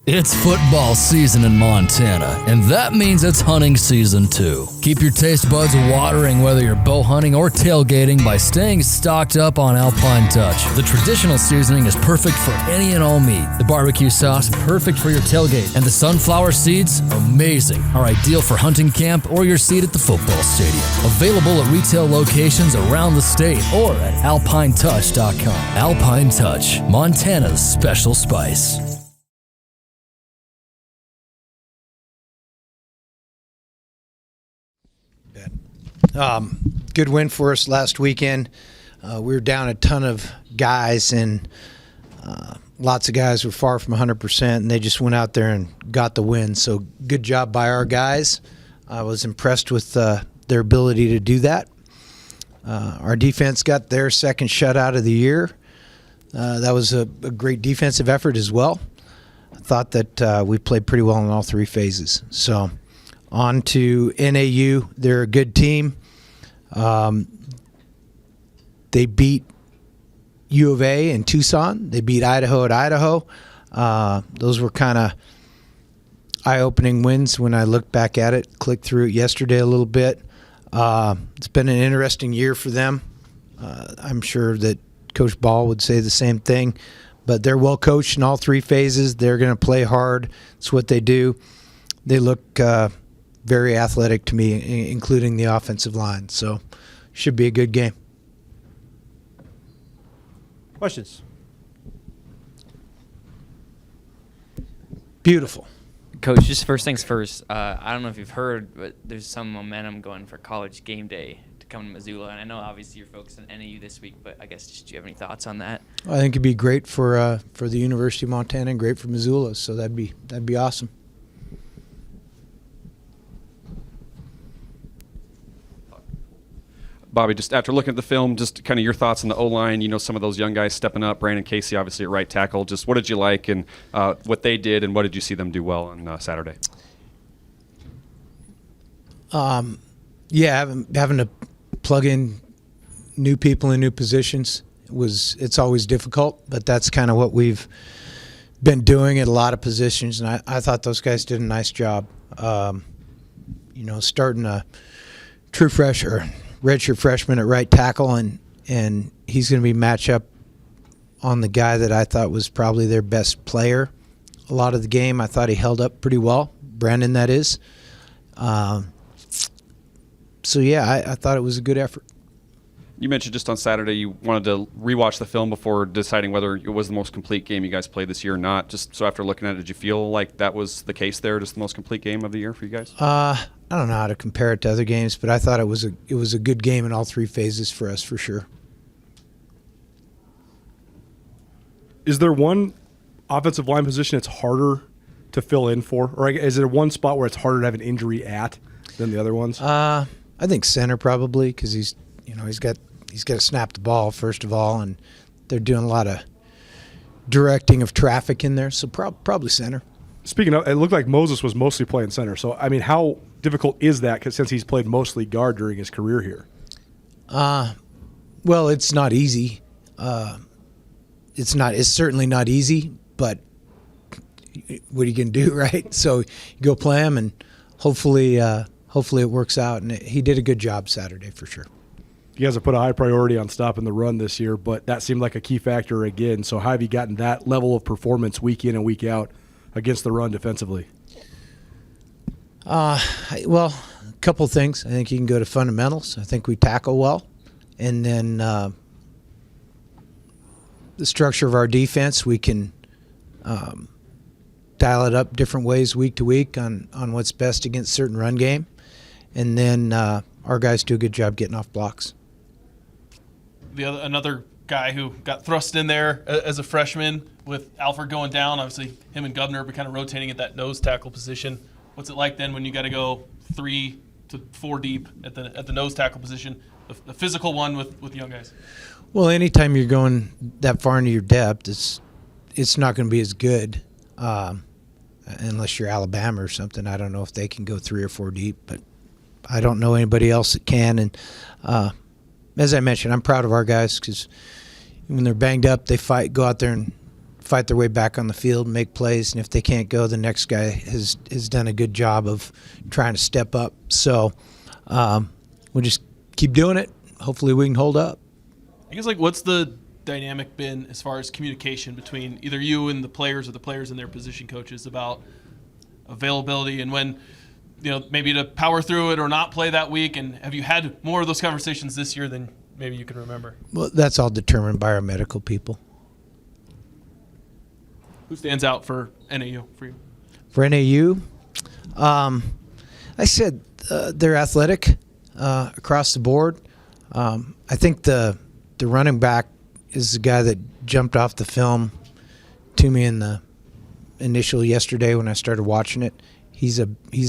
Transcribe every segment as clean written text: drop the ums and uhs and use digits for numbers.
It's football season in Montana, and that means it's hunting season too. Keep your taste buds watering whether you're bow hunting or tailgating by staying stocked up on Alpine Touch. The traditional seasoning is perfect for any and all meat. The barbecue sauce, perfect for your tailgate. And the sunflower seeds, amazing, are ideal for hunting camp or your seat at the football stadium. Available at retail locations around the state or at alpinetouch.com. Alpine Touch, Montana's special spice. Good win for us last weekend. We were down a ton of guys, and lots of guys were far from 100%, and they just went out there and got the win. So good job by our guys. I was impressed with their ability to do that. Our defense got their second shutout of the year. That was a great defensive effort as well. I thought that we played pretty well in all three phases. So on to NAU. They're a good team. They beat U of A in Tucson. They beat Idaho at Idaho. Those were kind of eye-opening wins when I looked back at it, clicked through it yesterday a little bit. It's been an interesting year for them. I'm sure that Coach Ball would say the same thing, but they're well coached in all three phases. They're going to play hard. It's what they do. They look very athletic to me, including the offensive line. So should be a good game. Questions? Beautiful. Coach, just first things first, I don't know if you've heard, but there's some momentum going for College Game Day to come to Missoula. And I know obviously you're focused on NAU this week, but I guess just do you have any thoughts on that? I think it'd be great for the University of Montana and great for Missoula. So that'd be awesome. Bobby, just after looking at the film, just kind of your thoughts on the O-line, you know, some of those young guys stepping up, Brandon Casey obviously at right tackle. Just what did you like and what they did, and what did you see them do well on Saturday? Having to plug in new people in new positions it's always difficult, but that's kind of what we've been doing at a lot of positions, and I thought those guys did a nice job. Starting a true redshirt freshman at right tackle, and he's going to be matched up on the guy that I thought was probably their best player a lot of the game. I thought he held up pretty well, Brandon, that is. I thought it was a good effort. You mentioned just on Saturday you wanted to rewatch the film before deciding whether it was the most complete game you guys played this year or not. Just so after looking at it, did you feel like that was the case there, just the most complete game of the year for you guys? I don't know how to compare it to other games, but I thought it was a good game in all three phases for us, for sure. Is there one offensive line position it's harder to fill in for, or is there one spot where it's harder to have an injury at than the other ones? I think center probably, because he's got to snap the ball first of all, and they're doing a lot of directing of traffic in there, so probably center. Speaking of, it looked like Moses was mostly playing center. So, I mean, how difficult is that since he's played mostly guard during his career here? Well, it's not easy. It's certainly not easy, but what are you going to do, right? So you go play him, and hopefully it works out. And he did a good job Saturday for sure. You guys have put a high priority on stopping the run this year, but that seemed like a key factor again. So how have you gotten that level of performance week in and week out against the run defensively? Well, a couple things. I think you can go to fundamentals. I think we tackle well. And then the structure of our defense, we can dial it up different ways week to week on what's best against certain run game. And then our guys do a good job getting off blocks. Another guy who got thrust in there as a freshman with Alfred going down. Obviously, him and Governor were kind of rotating at that nose tackle position. What's it like then when you got to go 3 to 4 deep at the nose tackle position, the physical one with young guys? Well, anytime you're going that far into your depth, it's not going to be as good unless you're Alabama or something. I don't know if they can go 3 or 4 deep, but I don't know anybody else that can. And as I mentioned, I'm proud of our guys because when they're banged up, they fight, go out there and fight their way back on the field, make plays, and if they can't go, the next guy has done a good job of trying to step up. So we'll just keep doing it. Hopefully we can hold up. I guess, like, what's the dynamic been as far as communication between either you and the players or the players and their position coaches about availability and when, maybe to power through it or not play that week? And have you had more of those conversations this year than maybe you can remember? Well, that's all determined by our medical people. Who stands out for NAU for you? For NAU, I said they're athletic across the board. I think the running back is the guy that jumped off the film to me in the initial yesterday when I started watching it. He's a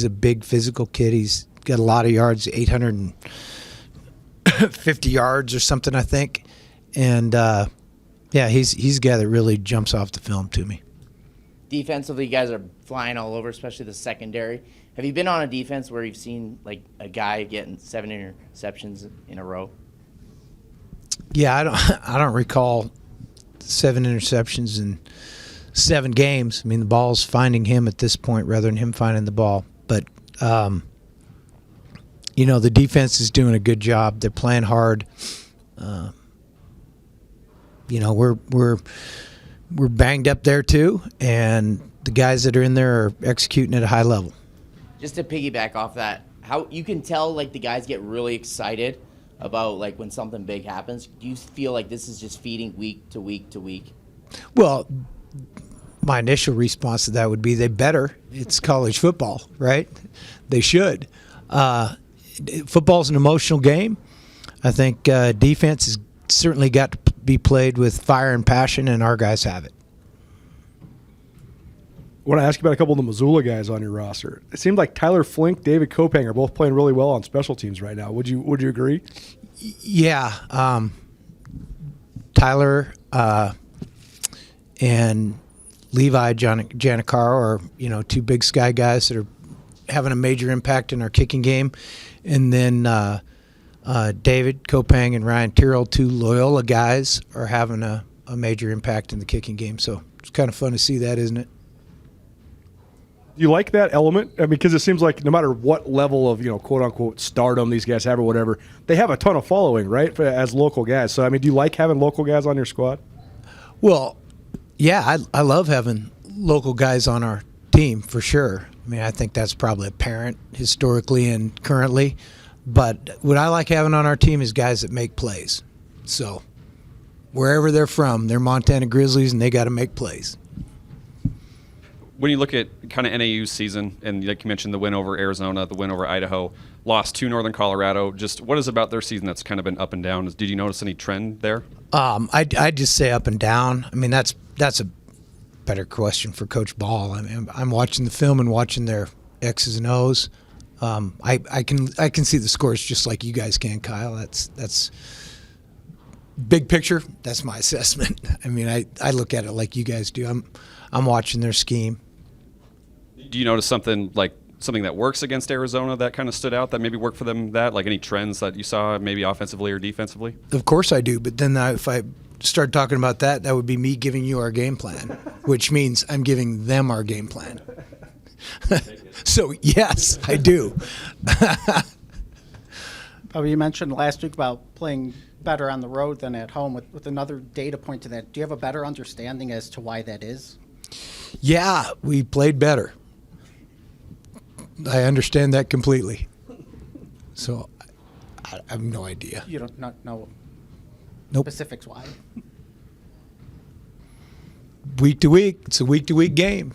big physical kid. He's got a lot of yards, 850 yards or something, I think. And he's a guy that really jumps off the film to me. Defensively, you guys are flying all over, especially the secondary. Have you been on a defense where you've seen like a guy getting 7 interceptions in a row? Yeah, I don't recall 7 interceptions in 7 games. I mean, the ball's finding him at this point rather than him finding the ball. But the defense is doing a good job. They're playing hard. We're banged up there too, and the guys that are in there are executing at a high level. Just to piggyback off that, how you can tell like the guys get really excited about like when something big happens. Do you feel like this is just feeding week to week to week? Well, my initial response to that would be they better. It's college football, right? They should. Football's an emotional game. I think defense has certainly got to be played with fire and passion, and our guys have it. I want to ask you about a couple of the Missoula guys on your roster. It seemed like Tyler Flink, David Kopang are both playing really well on special teams right now. Would you agree? Yeah. Tyler and Levi Janikaro are, 2 Big Sky guys that are having a major impact in our kicking game. And then David Kopang and Ryan Tyrrell, 2 Loyola guys, are having a major impact in the kicking game. So it's kind of fun to see that, isn't it? You like that element? I mean, because it seems like no matter what level of, quote-unquote stardom these guys have or whatever, they have a ton of following, right, as local guys. So, I mean, do you like having local guys on your squad? Well, yeah, I love having local guys on our team for sure. I mean, I think that's probably apparent historically and currently. But what I like having on our team is guys that make plays. So wherever they're from, they're Montana Grizzlies, and they got to make plays. When you look at kind of NAU's season, and like you mentioned, the win over Arizona, the win over Idaho, lost to Northern Colorado, just what is about their season that's kind of been up and down? Did you notice any trend there? I'd just say up and down. I mean, that's a better question for Coach Ball. I mean, I'm watching the film and watching their X's and O's. I can see the scores just like you guys can, Kyle. That's big picture. That's my assessment. I mean, I look at it like you guys do. I'm watching their scheme. Do you notice something that works against Arizona that kind of stood out that maybe worked for them? Like any trends that you saw maybe offensively or defensively? Of course I do, but then if I start talking about that would be me giving you our game plan, which means I'm giving them our game plan. So, yes, I do. Bobby, you mentioned last week about playing better on the road than at home. With another data point to that, do you have a better understanding as to why that is? Yeah, we played better. I understand that completely. So, I have no idea. You don't know Nope. specifics why? Week to week, it's a week-to-week game.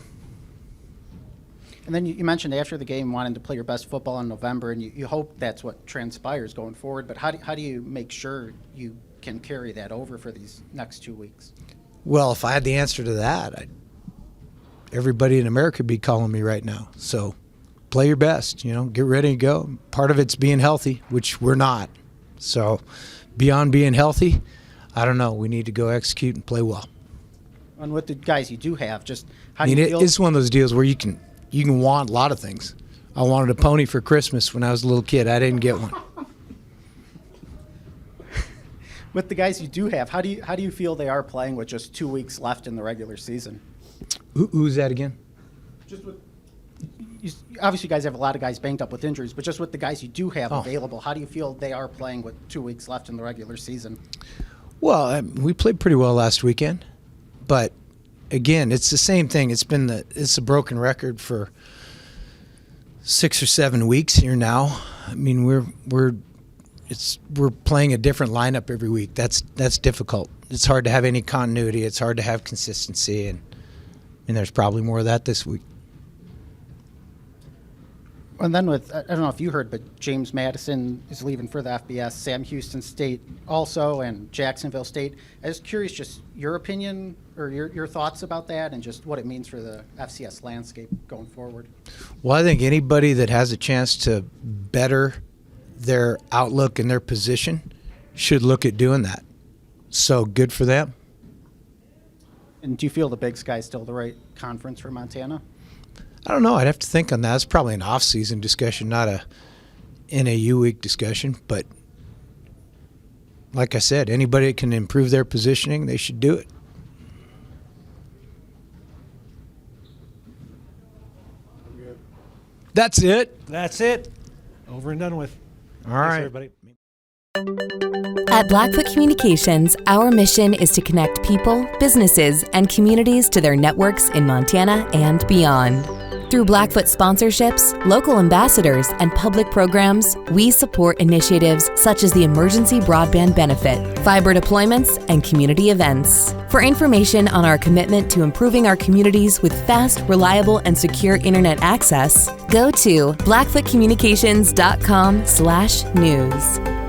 And then you mentioned after the game wanting to play your best football in November, and you hope that's what transpires going forward. But how do you make sure you can carry that over for these next 2 weeks? Well, if I had the answer to that, everybody in America would be calling me right now. So play your best, get ready to go. Part of it's being healthy, which we're not. So beyond being healthy, I don't know. We need to go execute and play well. And with the guys you do have, just how I do mean, you feel? it's one of those deals where you can want a lot of things. I wanted a pony for Christmas when I was a little kid. I didn't get one. with the guys you do have, how do you feel they are playing with just 2 weeks left in the regular season? Who's that again? Just with obviously, you guys have a lot of guys banged up with injuries, but just with the guys you do have available, how do you feel they are playing with 2 weeks left in the regular season? Well, we played pretty well last weekend, but again, it's the same thing. It's a broken record for 6 or 7 weeks here now. I mean, we're playing a different lineup every week. That's difficult. It's hard to have any continuity. It's hard to have consistency, and there's probably more of that this week. And then with, I don't know if you heard, but James Madison is leaving for the FBS, Sam Houston State also, and Jacksonville State. I was curious, just your opinion or your thoughts about that and just what it means for the FCS landscape going forward. Well, I think anybody that has a chance to better their outlook and their position should look at doing that. So good for them. And do you feel the Big Sky is still the right conference for Montana? I don't know. I'd have to think on that. It's probably an off-season discussion, not a NAU week discussion. But like I said, anybody that can improve their positioning, they should do it. That's it. That's it. Over and done with. All right. Everybody. At Blackfoot Communications, our mission is to connect people, businesses, and communities to their networks in Montana and beyond. Through Blackfoot sponsorships, local ambassadors, and public programs, we support initiatives such as the Emergency Broadband Benefit, fiber deployments, and community events. For information on our commitment to improving our communities with fast, reliable, and secure internet access, go to blackfootcommunications.com/news.